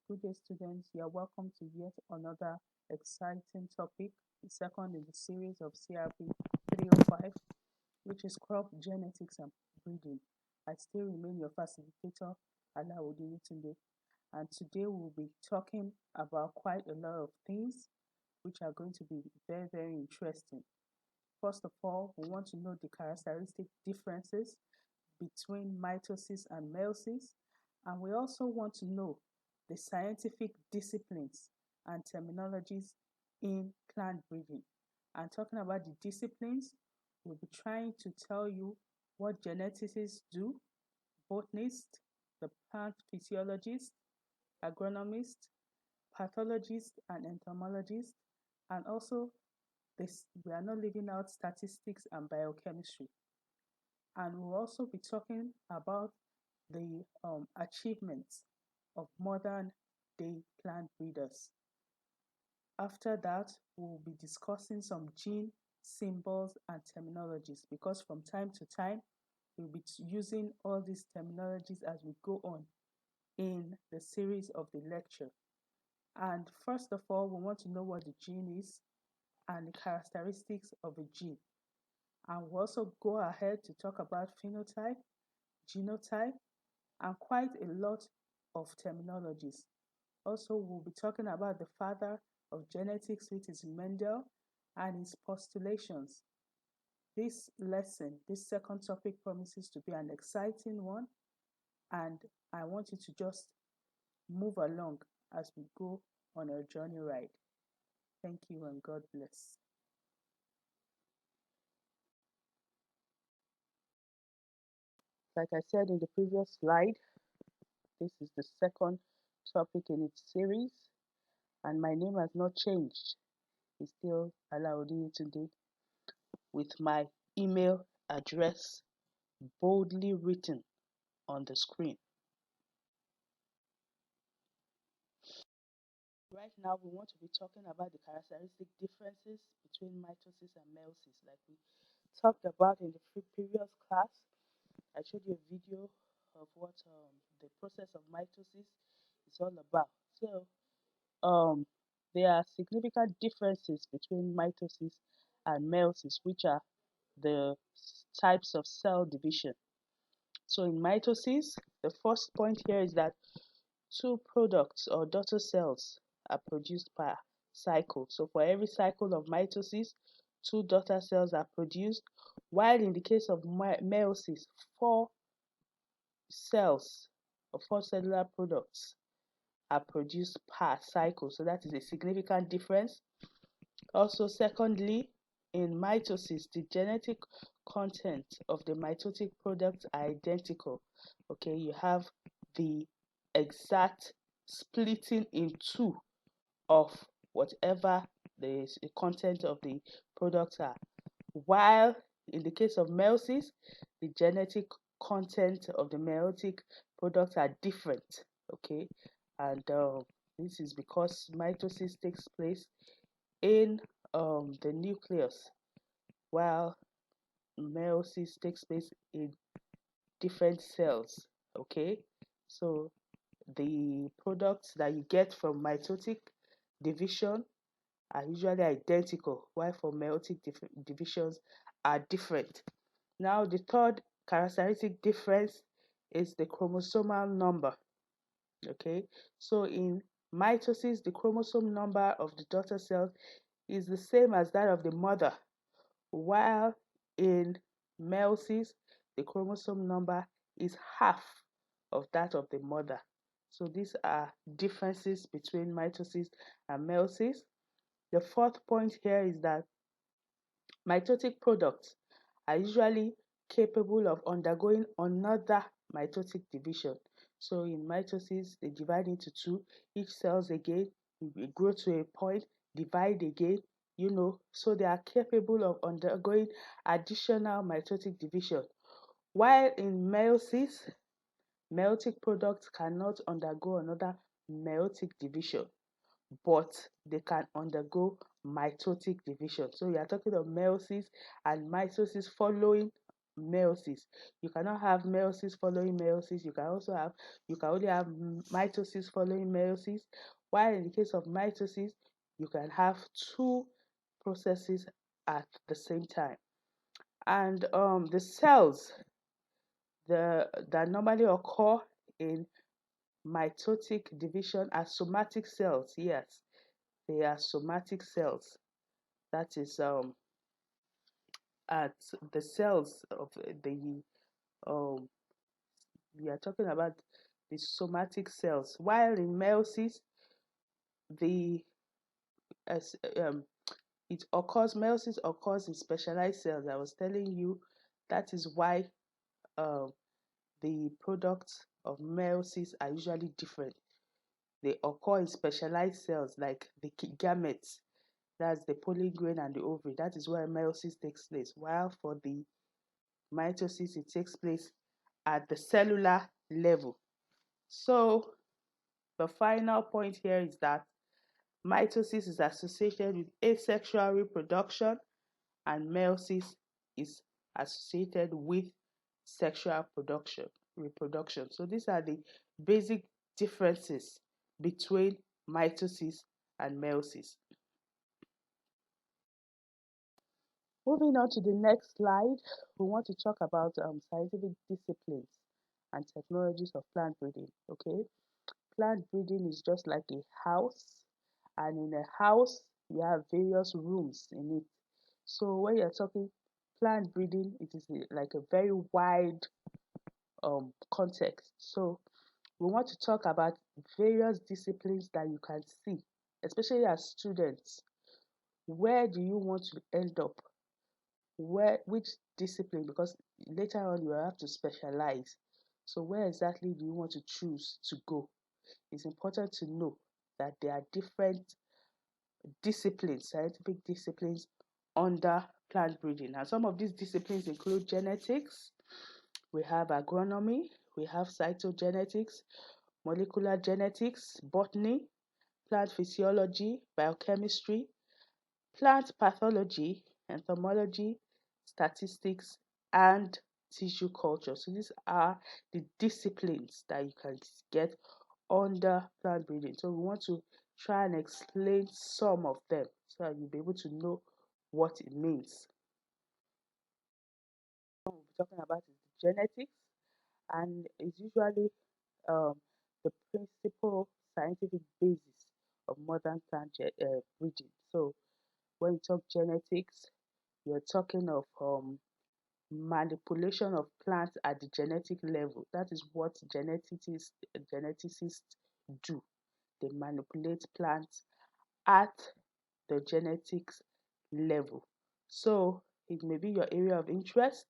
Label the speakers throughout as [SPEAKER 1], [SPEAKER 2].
[SPEAKER 1] Good day, students. You are welcome to yet another exciting topic, the second in the series of CRP 305, which is crop genetics and breeding. I still remain your facilitator, Alauddin Tunde, and today we'll be talking about quite a lot of things which are going to be very, very interesting. First of all, we want to know the characteristic differences between mitosis and meiosis, and we also want to know the scientific disciplines and terminologies in plant breeding. And talking about the disciplines, we'll be trying to tell you what geneticists do, botanists, the plant physiologist, agronomist, pathologist, and entomologist, and also this, we are not leaving out statistics and biochemistry. And we'll also be talking about the achievements of modern day plant breeders. After that, we'll be discussing some gene symbols and terminologies because from time to time, we'll be using all these terminologies as we go on in the series of the lecture. And first of all, we want to know what the gene is and the characteristics of a gene. And we'll also go ahead to talk about phenotype, genotype, and quite a lot of terminologies. Also, we'll be talking about the father of genetics, which is Mendel, and his postulations. This lesson, this second topic, promises to be an exciting one, and I want you to just move along as we go on our journey ride. Thank you and God bless. Like I said in the previous slide, this is the second topic in its series, and my name has not changed. It's still Alauddin today, with my email address boldly written on the screen. Right now, we want to be talking about the characteristic differences between mitosis and meiosis, like we talked about in the previous class. I showed you a video of what the process of mitosis is all about. So, there are significant differences between mitosis and meiosis, which are the types of cell division. So in mitosis, the first point here is that two products or daughter cells are produced per cycle. So for every cycle of mitosis, two daughter cells are produced, while in the case of meiosis, four cells or four cellular products are produced per cycle. So that is a significant difference. Also, secondly, in mitosis, the genetic content of the mitotic products are identical. Okay, you have the exact splitting in two of whatever the content of the products are. While in the case of meiosis, the genetic content of the meiotic products are different. Okay, and this is because mitosis takes place in the nucleus, while meiosis takes place in different cells. Okay, so the products that you get from mitotic division are usually identical, while for meiotic divisions are different. Now, the third characteristic difference is the chromosomal number. Okay, so in mitosis, the chromosome number of the daughter cells is the same as that of the mother, while in meiosis, the chromosome number is half of that of the mother. So these are differences between mitosis and meiosis. The fourth point here is that mitotic products are usually capable of undergoing another mitotic division. So in mitosis, they divide into two. Each cells again will grow to a point, divide again, so they are capable of undergoing additional mitotic division. While in meiosis, meiotic products cannot undergo another meiotic division, but they can undergo mitotic division. So we are talking of meiosis and mitosis following meiosis. You cannot have meiosis following meiosis. You can only have mitosis following meiosis. While in the case of mitosis, you can have two processes at the same time. And the cells that normally occur in mitotic division are somatic cells. Yes, they are somatic cells. That is at the cells of the um we are talking about the somatic cells. While in meiosis, the as meiosis occurs in specialized cells. I was telling you that is why um the products of meiosis are usually different. They occur in specialized cells like the gametes, that's the pollen grain and the ovary. That is where meiosis takes place. While for the mitosis, it takes place at the cellular level. So the final point here is that mitosis is associated with asexual reproduction and meiosis is associated with sexual reproduction. So these are the basic differences between mitosis and meiosis. Moving on to the next slide, we want to talk about scientific disciplines and technologies of plant breeding. Okay, plant breeding is just like a house, and in a house, you have various rooms in it. So when you're talking plant breeding, it is like a very wide context. So we want to talk about various disciplines that you can see, especially as students. Where do you want to end up? Which discipline? Because later on you will have to specialize. So where exactly do you want to choose to go? It's important to know that there are different disciplines, scientific disciplines under plant breeding. And some of these disciplines include genetics, we have agronomy, we have cytogenetics, molecular genetics, botany, plant physiology, biochemistry, plant pathology, entomology, statistics, and tissue culture. So these are the disciplines that you can get under plant breeding. So we want to try and explain some of them so that you'll be able to know what it means. What we'll be talking about is the genetics, and it's usually um, the principal scientific basis of modern plant breeding. So when you talk genetics, you're talking of manipulation of plants at the genetic level. That is what geneticists do. They manipulate plants at the genetics level. So it may be your area of interest,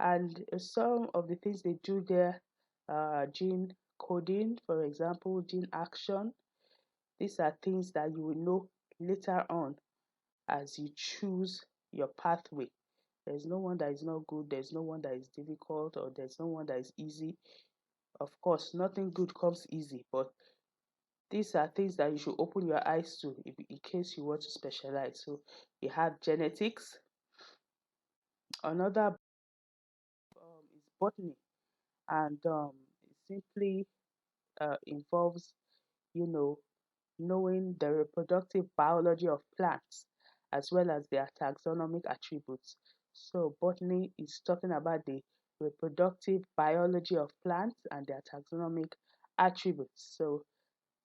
[SPEAKER 1] and some of the things they do there are gene coding, for example, gene action. These are things that you will know later on as you choose your pathway. There's no one that is not good, there's no one that is difficult, or there's no one that is easy. Of course, nothing good comes easy, but these are things that you should open your eyes to in case you want to specialize. So you have genetics. Another is botany, and it simply involves, you know, knowing the reproductive biology of plants as well as their taxonomic attributes. So botany is talking about the reproductive biology of plants and their taxonomic attributes. So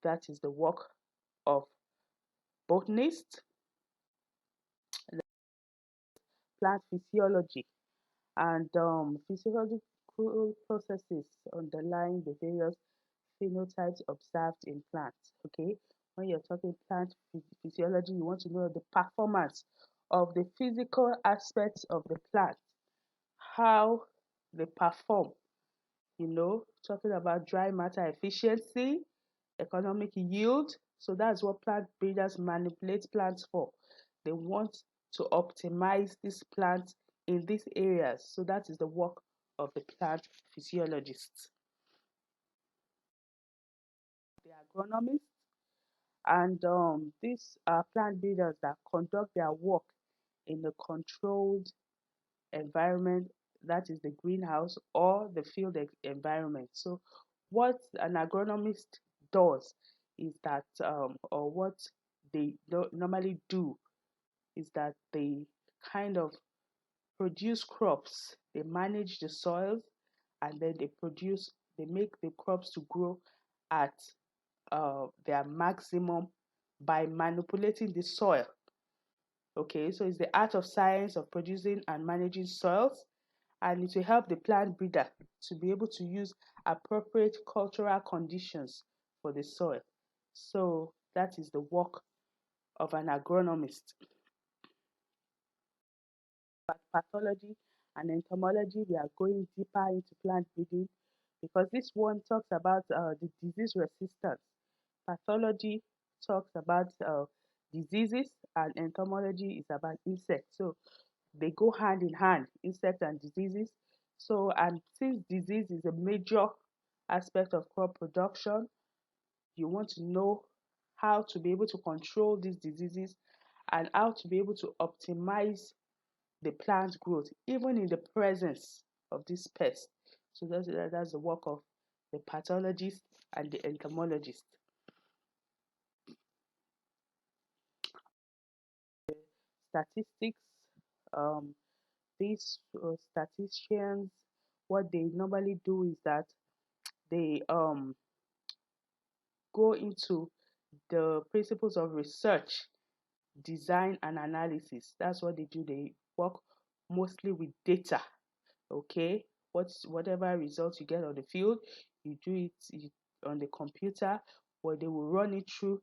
[SPEAKER 1] that is the work of botanists. Plant physiology, and physiological processes underlying the various phenotypes observed in plants. Okay, when you're talking plant physiology, you want to know the performance of the physical aspects of the plant, how they perform. Talking about dry matter efficiency, economic yield. So that's what plant breeders manipulate plants for. They want to optimize these plants in these areas. So that is the work of the plant physiologists. The agronomists, and these are plant breeders that conduct their work in a controlled environment that is the greenhouse or the field environment. So what an agronomist does is that, or what they normally do is that they kind of produce crops, they manage the soils, and then they make the crops to grow at their maximum by manipulating the soil. Okay, so it's the art of science of producing and managing soils, and it will help the plant breeder to be able to use appropriate cultural conditions for the soil. So that is the work of an agronomist. But pathology and entomology, we are going deeper into plant breeding because this one talks about the disease resistance. Pathology talks about diseases, and entomology is about insects. So they go hand in hand, insects and diseases. So, and since disease is a major aspect of crop production, you want to know how to be able to control these diseases and how to be able to optimize the plant growth, even in the presence of this pest. So that's the work of the pathologist and the entomologist. Statistics, um, these statisticians, what they normally do is that they go into the principles of research, design, and analysis. That's what they do. They work mostly with data. Okay, whatever results you get on the field, you do it on the computer, where they will run it through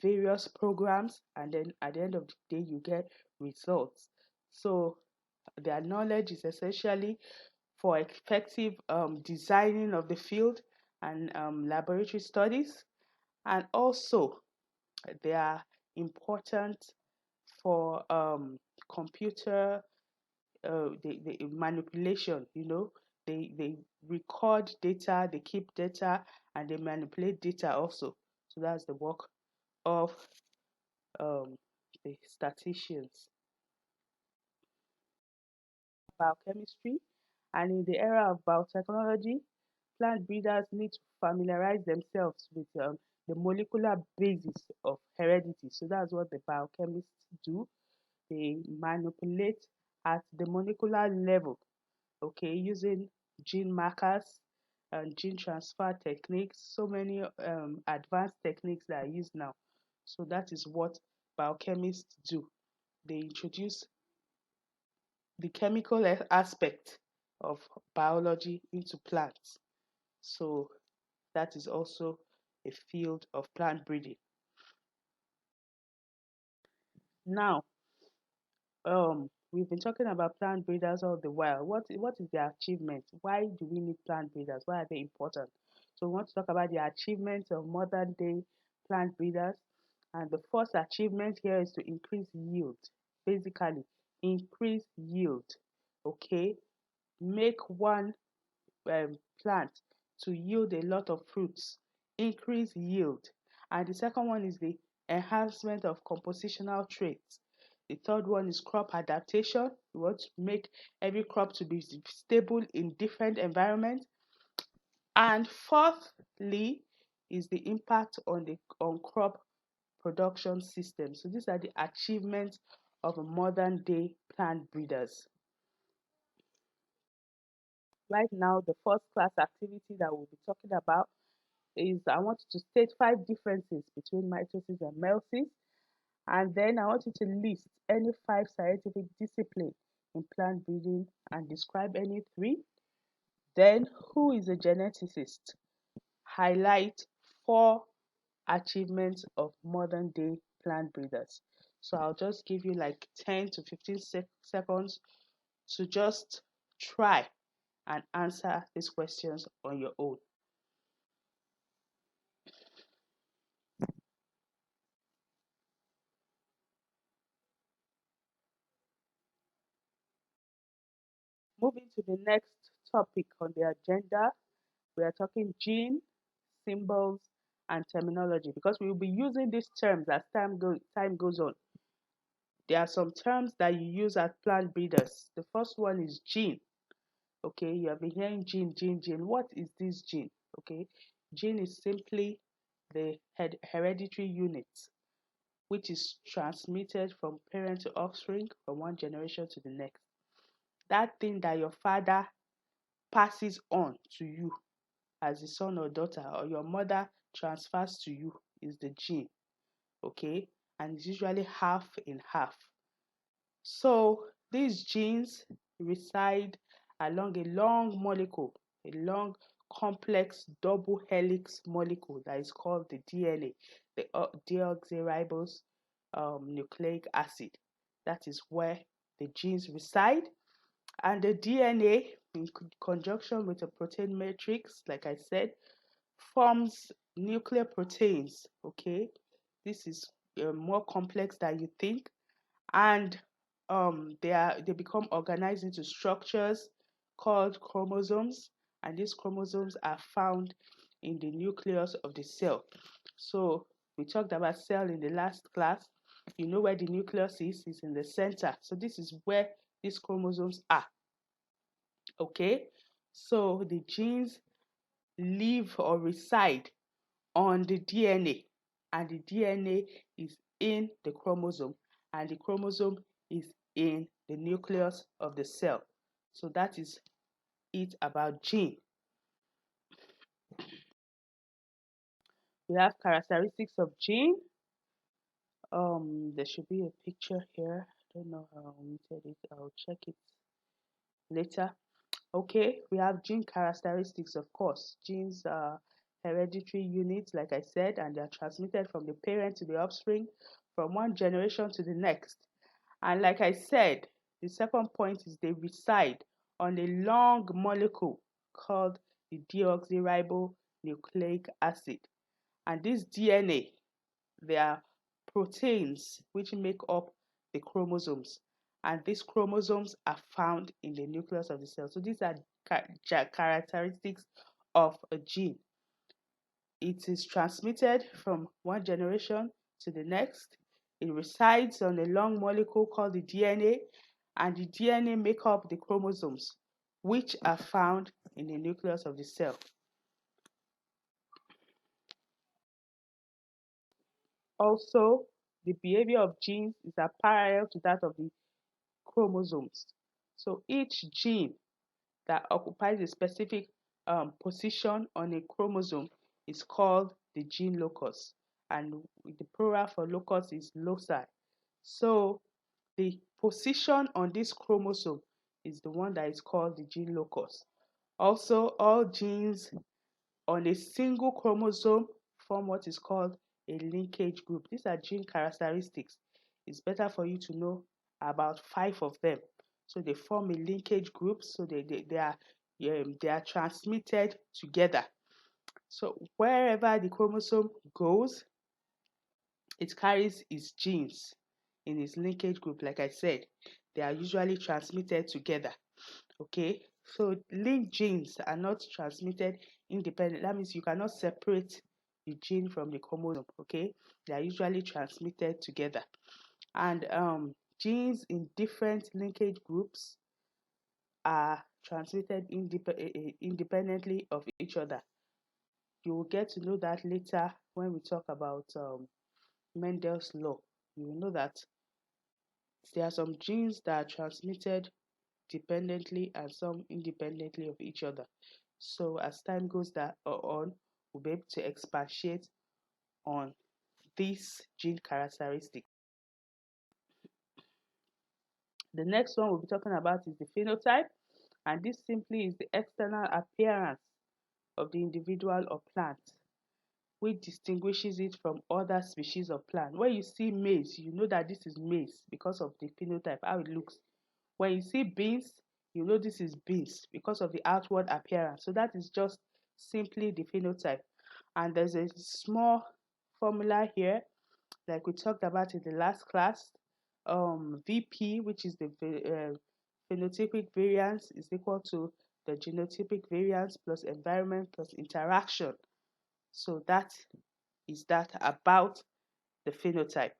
[SPEAKER 1] various programs, and then at the end of the day you get results. So their knowledge is essentially for effective designing of the field and laboratory studies, and also they are important for computer the manipulation. They record data, they keep data, and they manipulate data also. So that's the work of um, the statisticians. Biochemistry, and in the era of biotechnology, plant breeders need to familiarize themselves with the molecular basis of heredity. So that's what the biochemists do. They manipulate at the molecular level, okay, using gene markers and gene transfer techniques, so many advanced techniques that are used now. So that is what biochemists do. They introduce the chemical aspect of biology into plants. So that is also a field of plant breeding. Now, we've been talking about plant breeders all the while. What is their achievement? Why do we need plant breeders? Why are they important? So we want to talk about the achievements of modern day plant breeders. And the first achievement here is to increase yield. Basically, increase yield. Okay, make one plant to yield a lot of fruits, increase yield. And the second one is the enhancement of compositional traits. The third one is crop adaptation. We want to make every crop to be stable in different environments. And fourthly is the impact on the crop production system. So these are the achievements of modern day plant breeders. Right now, the first class activity that we'll be talking about is I want you to state 5 differences between mitosis and meiosis, and then I want you to list any 5 scientific disciplines in plant breeding and describe any 3. Then, who is a geneticist? Highlight 4 achievements of modern day plant breeders. So I'll just give you like 10 to 15 seconds to just try and answer these questions on your own. Moving to the next topic on the agenda, we are talking gene, symbols, and terminology because we will be using these terms as time goes on. There are some terms that you use as plant breeders. The first one is gene. Okay, you have been hearing gene. What is this gene? Okay, gene is simply the hereditary unit which is transmitted from parent to offspring from one generation to the next. That thing that your father passes on to you as a son or daughter, or your mother transfers to you, is the gene. Okay, and it's usually half in half. So these genes reside along a long molecule, a long complex double helix molecule that is called the DNA, the deoxyribose nucleic acid. That is where the genes reside. And the DNA, in conjunction with a protein matrix, like I said, forms nuclear proteins. Okay, this is more complex than you think, and they become organized into structures called chromosomes, and these chromosomes are found in the nucleus of the cell. So we talked about cell in the last class. You know where the nucleus is in the center. So this is where these chromosomes are. Okay, so the genes live or reside on the DNA, and the DNA is in the chromosome, and the chromosome is in the nucleus of the cell. So that is it about gene. We have characteristics of gene. There should be a picture here. I don't know how I omitted it. I'll check it later. Okay, we have gene characteristics, of course. Genes are hereditary units, like I said, and they are transmitted from the parent to the offspring from one generation to the next. And like I said, the second point is they reside on a long molecule called the deoxyribonucleic acid. And this DNA, they are proteins which make up the chromosomes. And these chromosomes are found in the nucleus of the cell. So these are characteristics of a gene. It is transmitted from one generation to the next. It resides on a long molecule called the DNA, and the DNA make up the chromosomes, which are found in the nucleus of the cell. Also, the behavior of genes is parallel to that of the chromosomes. So each gene that occupies a specific position on a chromosome is called the gene locus, and the plural for locus is loci. So the position on this chromosome is the one that is called the gene locus. Also, all genes on a single chromosome form what is called a linkage group. These are gene characteristics. It's better for you to know about 5 of them. So they form a linkage group, so they are transmitted together. So wherever the chromosome goes, it carries its genes in its linkage group. Like I said, they are usually transmitted together. Okay, so linked genes are not transmitted independently. That means you cannot separate the gene from the chromosome. Okay, they are usually transmitted together. And genes in different linkage groups are transmitted independently of each other. You will get to know that later when we talk about Mendel's law. You will know that there are some genes that are transmitted dependently and some independently of each other. So as time goes on, we'll be able to expatiate on these gene characteristics. The next one we'll be talking about is the phenotype, and this simply is the external appearance of the individual or plant, which distinguishes it from other species of plant. When you see maize, you know that this is maize because of the phenotype, how it looks. When you see beans, you know this is beans because of the outward appearance. So that is just simply the phenotype. And there's a small formula here, like we talked about in the last class. VP, which is the phenotypic variance, is equal to the genotypic variance plus environment plus interaction. So that is that about the phenotype.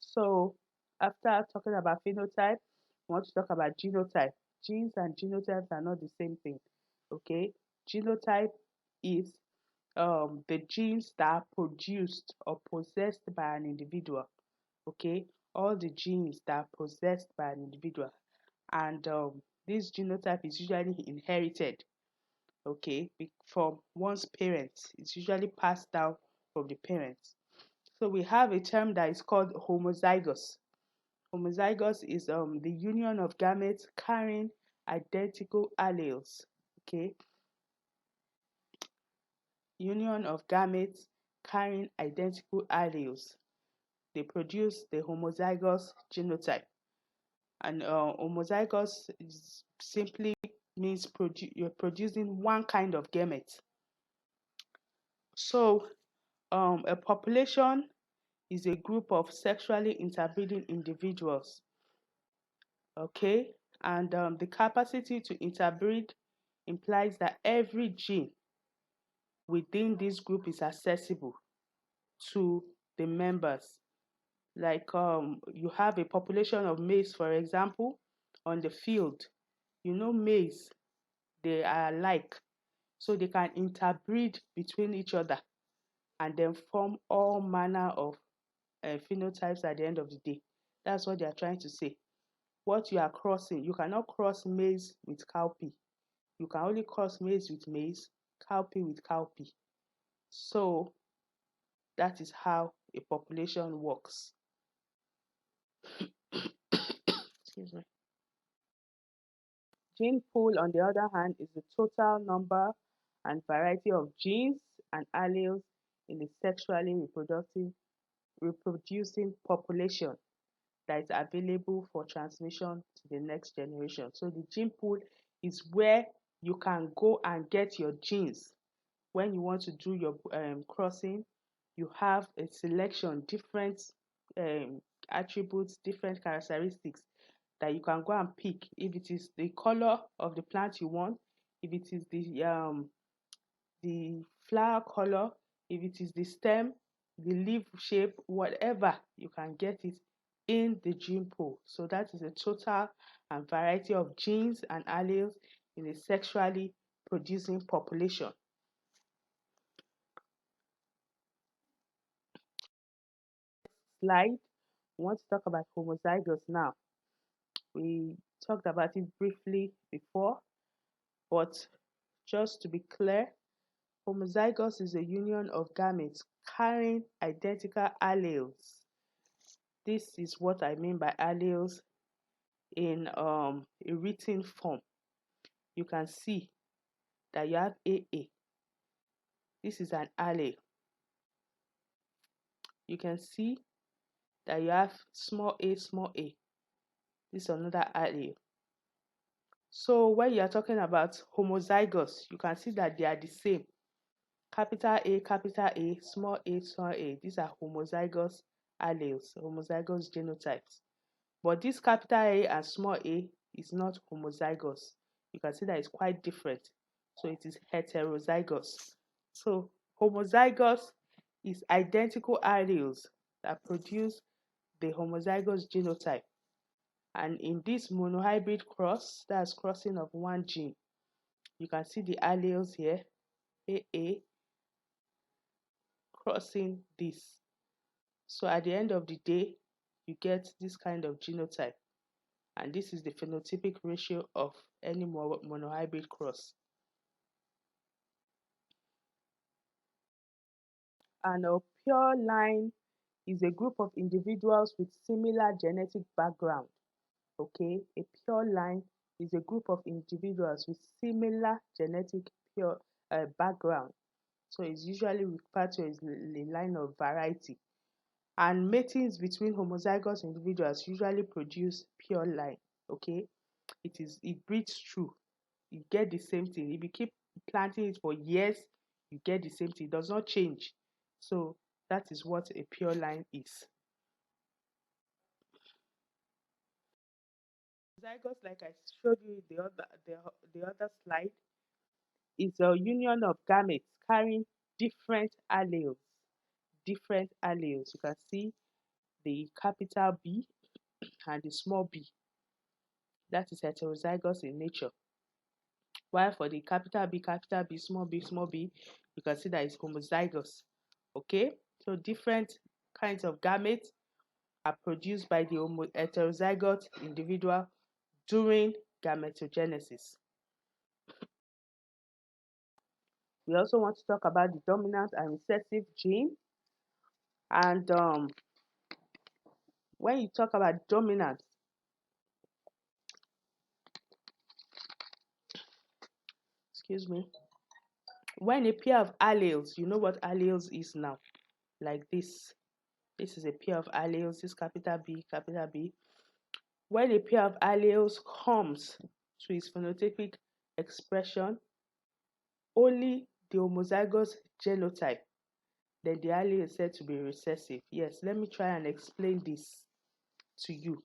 [SPEAKER 1] So after talking about phenotype, we want to talk about genotype. Genes and genotypes are not the same thing. Okay, genotype is the genes that are produced or possessed by an individual. Okay, all the genes that are possessed by an individual, and this genotype is usually inherited. Okay, from one's parents. It's usually passed down from the parents. So we have a term that is called homozygous. Homozygous is the union of gametes carrying identical alleles. Okay, union of gametes carrying identical alleles. They produce the homozygous genotype. And homozygous simply means you're producing one kind of gamete. So a population is a group of sexually interbreeding individuals. Okay, and the capacity to interbreed implies that every gene within this group is accessible to the members. Like you have a population of maize, for example, on the field. You know, maize, they are alike, so they can interbreed between each other and then form all manner of phenotypes at the end of the day. That's what they are trying to say. What you are crossing, you cannot cross maize with cowpea. You can only cross maize with maize, cowpea with cowpea. So that is how a population works. Excuse me. Gene pool, on the other hand, is the total number and variety of genes and alleles in a sexually reproducing population that is available for transmission to the next generation. So the gene pool is where you can go and get your genes. When you want to do your crossing, you have a selection, different um, attributes, different characteristics that you can go and pick. If it is the color of the plant you want, if it is the flower color, if it is the stem, the leaf shape, whatever, you can get it in the gene pool. So that is a total and variety of genes and alleles in a sexually producing population. Slide. We want to talk about homozygous now. We talked about it briefly before, but just to be clear, homozygous is a union of gametes carrying identical alleles. This is what I mean by alleles in a written form. You can see that you have AA. This is an allele. You can see that you have small a, small a. This is another allele. So when you are talking about homozygous, you can see that they are the same. Capital A, small a, small a. These are homozygous alleles, homozygous genotypes. But this capital A and small a is not homozygous. You can see that it's quite different. So it is heterozygous. So homozygous is identical alleles that produce the homozygous genotype. And in this monohybrid cross, that's crossing of one gene, you can see the alleles here, AA, crossing this. So at the end of the day, you get this kind of genotype. And this is the phenotypic ratio of any monohybrid cross. And a pure line is a group of individuals with similar genetic background. Okay, a pure line is a group of individuals with similar genetic pure background. So it's usually referred to as the line of variety. And matings between homozygous individuals usually produce pure line. Okay, it breeds true. You get the same thing. If you keep planting it for years, you get the same thing. It does not change. So that is what a pure line is. Homozygous, like I showed you the other slide, is a union of gametes carrying different alleles. Different alleles. You can see the capital B and the small b, that is heterozygous in nature. While for the capital B, small b, you can see that it's homozygous. Okay, so different kinds of gametes are produced by the heterozygote individual during gametogenesis. We also want to talk about the dominant and recessive gene. And when you talk about dominant, excuse me, when a pair of alleles, you know what alleles is now, like this. This is a pair of alleles, this capital B. When a pair of alleles comes to its phenotypic expression, only the homozygous genotype, then the allele is said to be recessive. Yes, let me try and explain this to you.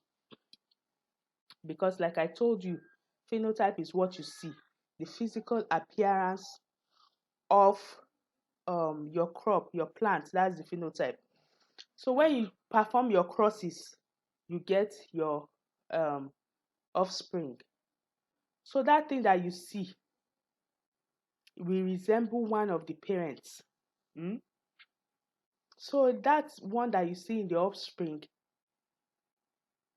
[SPEAKER 1] Because like I told you, phenotype is what you see, the physical appearance of your crop, your plant, that's the phenotype. So when you perform your crosses, you get your offspring. So that thing that you see will resemble one of the parents. So that one that you see in the offspring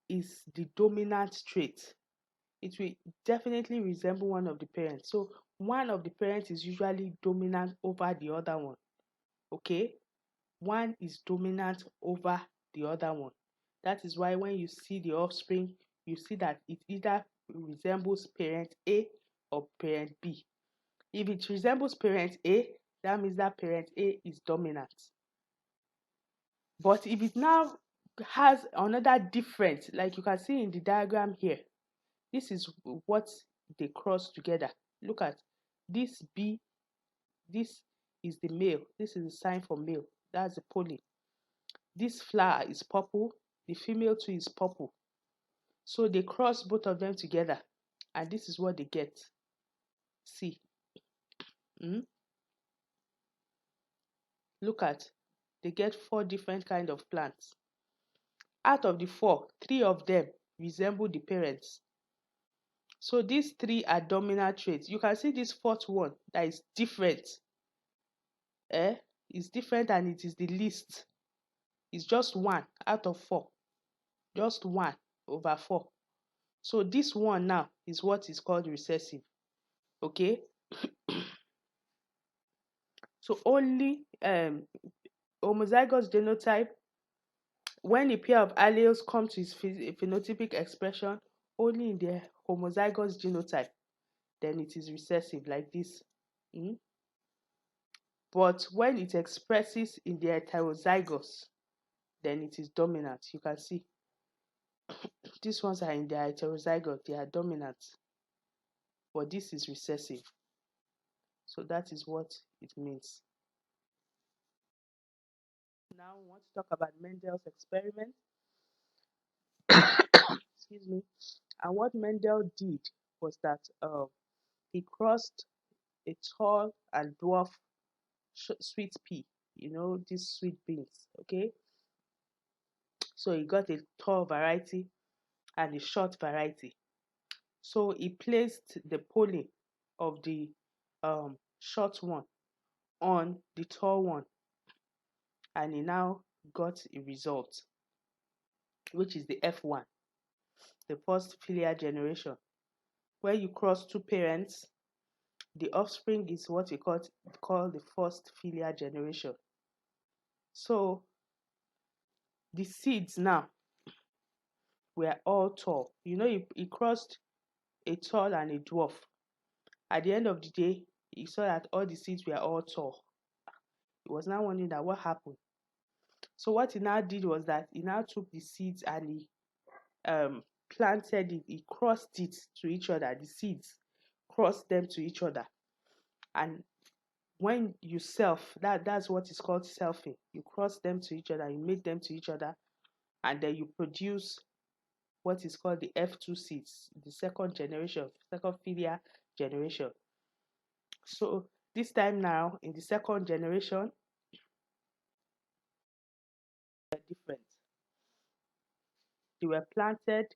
[SPEAKER 1] is the dominant trait. It will definitely resemble one of the parents. So one of the parents is usually dominant over the other one. Okay? One is dominant over the other one. That is why when you see the offspring, you see that it either resembles parent A or parent B. If it resembles parent A, that means that parent A is dominant. But if it now has another different, like you can see in the diagram here, this is what they cross together. Look at this B, this is the male, this is the sign for male, that's the pollen. This flower is purple, the female too is purple. So they cross both of them together, and this is what they get. See, look at, they get 4 different kind of plants. Out of the 4, 3 of them resemble the parents. So these 3 are dominant traits. You can see this 4th one that is different. It's different and it is the least. It's just 1 out of 4. Just 1 over 4. So this one now is what is called recessive. Okay? So only homozygous genotype, when a pair of alleles come to its phenotypic expression, only in the homozygous genotype, then it is recessive, like this. But when it expresses in the heterozygous, then it is dominant. You can see these ones are in the heterozygote, they are dominant, but this is recessive. So that is what it means. Now we want to talk about Mendel's experiment. Excuse me. And what Mendel did was that he crossed a tall and dwarf sweet pea, you know, these sweet beans. Okay, so he got a tall variety and a short variety. So he placed the pollen of the short one on the tall one, and he now got a result, which is the F1, the first filial generation. When you cross 2 parents, the offspring is what we call the first filial generation. So the seeds now were all tall. You know, he crossed a tall and a dwarf. At the end of the day, he saw that all the seeds were all tall. He was now wondering that what happened. So what he now did was that he now took the seeds and he planted it. He crossed it to each other. The seeds crossed them to each other. And when you that's what is called selfing. You cross them to each other, you make them to each other, and then you produce what is called the F2 seeds, the second filial generation. So this time now, in the second generation, they're different. They were planted,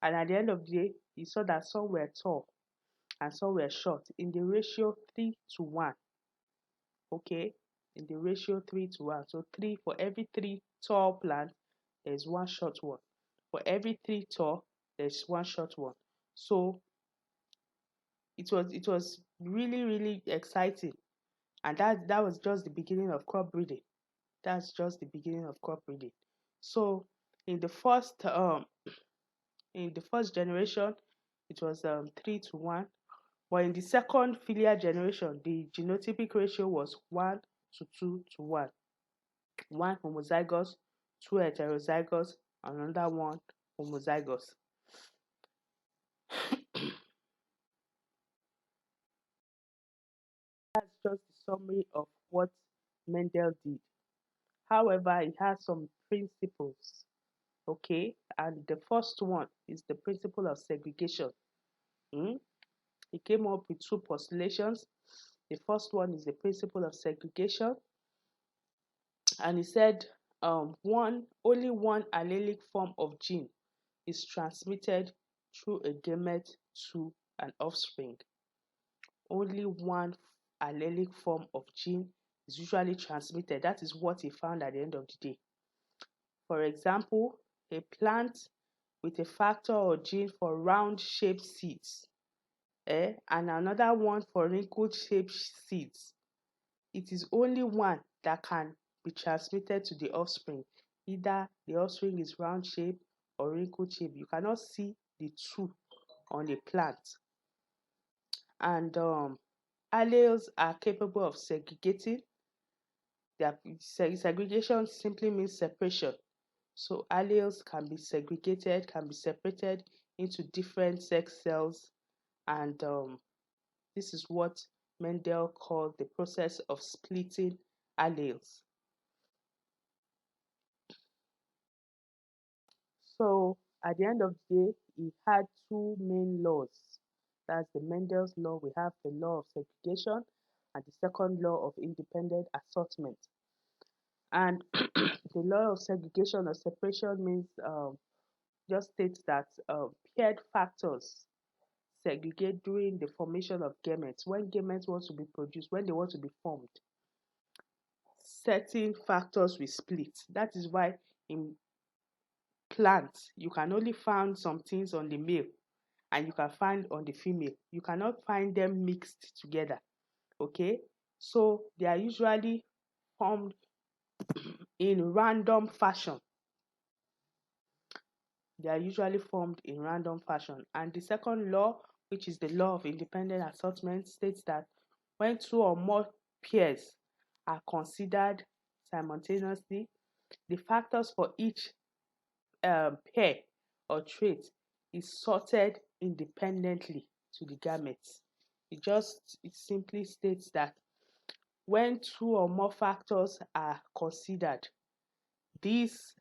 [SPEAKER 1] and at the end of the day, he saw that some were tall and some were short in the ratio 3 to 1. Okay, in the ratio 3 to 1. So three for every three tall plants, there's one short one. For every three tall, there's one short one. So it was really really exciting, and that was just the beginning of crop breeding. That's just the beginning of crop breeding. So in the first generation, it was 3 to 1. But in the second filial generation, the genotypic ratio was 1 to 2 to 1. One homozygous, two heterozygous, another one homozygous. That's just the summary of what Mendel did. However, it has some principles. Okay, and the first one is the principle of segregation. Hmm? He came up with two postulations. The first one is the principle of segregation, and he said only one allelic form of gene is transmitted through a gamete to an offspring. Only one allelic form of gene is usually transmitted. That is what he found at the end of the day. For example, a plant with a factor or gene for round-shaped seeds, and another one for wrinkled-shaped seeds. It is only one that can be transmitted to the offspring. Either the offspring is round-shaped or wrinkled-shaped. You cannot see the two on a plant. And alleles are capable of segregating. Segregation simply means separation. So alleles can be segregated, can be separated into different sex cells, and this is what Mendel called the process of splitting alleles. So at the end of the day, he had two main laws. That's the Mendel's law. We have the law of segregation and the second law of independent assortment. And the law of segregation or separation means just states that paired factors segregate during the formation of gametes. When gametes want to be produced, when they want to be formed, certain factors will split. That is why in plants, you can only find some things on the male and you can find on the female. You cannot find them mixed together. Okay? So they are usually formed in random fashion. They are usually formed in random fashion. And the second law, which is the law of independent assortment, states that when two or more pairs are considered simultaneously, the factors for each pair or trait is sorted independently to the gametes. It simply states that when two or more factors are considered, these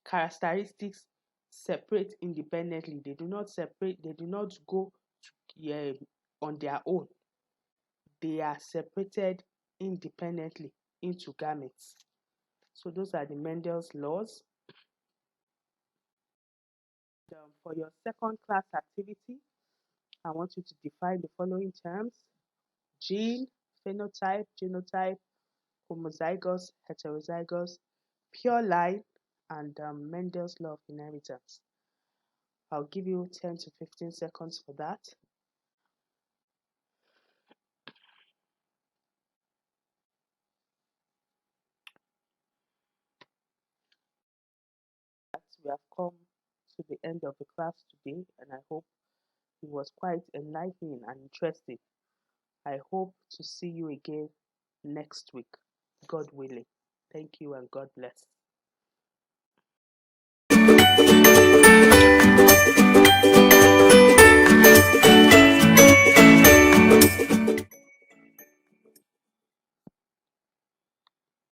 [SPEAKER 1] characteristics separate independently. They do not separate, they do not go on their own. They are separated independently into gametes. So those are the Mendel's laws. For your second class activity, I want you to define the following terms: gene, phenotype, genotype, homozygous, heterozygous, pure line, and Mendel's law of inheritance. I'll give you 10 to 15 seconds for that. We have come to the end of the class today, and I hope it was quite enlightening and interesting. I hope to see you again next week, God willing. Thank you and God bless.